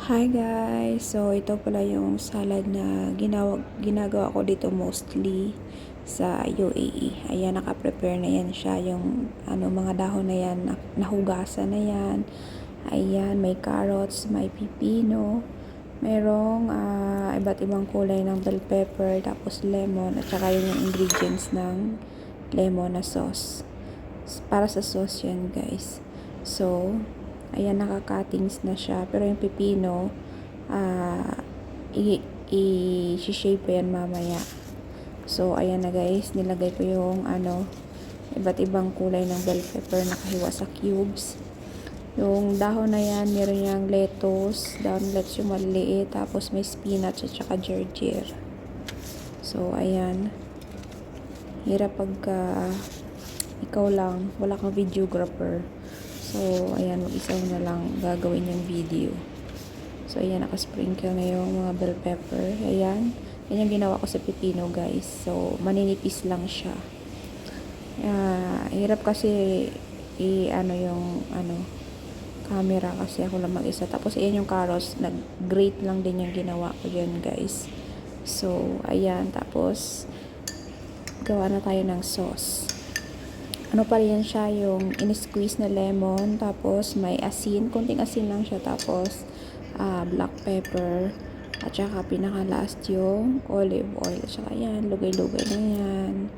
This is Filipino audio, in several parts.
Hi guys! So, ito pala yung salad na ginagawa ko dito mostly sa UAE. Ayan, naka-prepare na yan siya. Yung mga dahon na yan, nahugasan na yan. Ayan, may carrots, may pipino, merong iba't ibang kulay ng bell pepper, tapos lemon, at saka yung ingredients ng lemon na sauce. Para sa sauce yan guys. So, ayan, naka-cuttings na siya. Pero yung pipino, i-shape ko yan mamaya. So, ayan na guys. Nilagay ko yung iba't ibang kulay ng bell pepper nakahiwa sa cubes. Yung dahon na yan, meron yung lettuce, lettuce yung maliliit, tapos may spinach at saka gergeer. So, ayan. Hirap pagka ikaw lang, wala kang videographer. So, ayan, mag-isa na lang gagawin yung video. So, ayan, nakasprinkle na yung mga bell pepper. Ayan. Yan yung ginawa ko sa pipino, guys. So, maninipis lang siya. Hirap kasi yung camera kasi ako lang mag-isa. Tapos, ayan yung carrots. Nag-grate lang din yung ginawa ko dyan, guys. So, ayan. Tapos, gawa na tayo ng sauce. Pa rin siya, yung in-squeeze na lemon, tapos may asin, kunting asin lang siya, tapos black pepper, at saka pinaka-last yung olive oil, at saka yan, lugay-lugay na yan.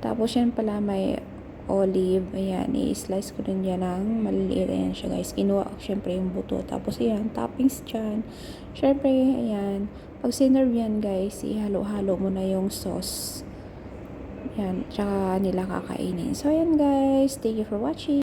Tapos yan pala may olive, ayan, i-slice ko din yan ng maliliit, ayan siya guys, kinuha ko syempre yung buto, tapos ayan, toppings dyan, syempre, ayan, pag sinerve yan guys, ihalo-halo mo na yung sauce. Yan, tsaka nila kakainin. So, yan guys. Thank you for watching.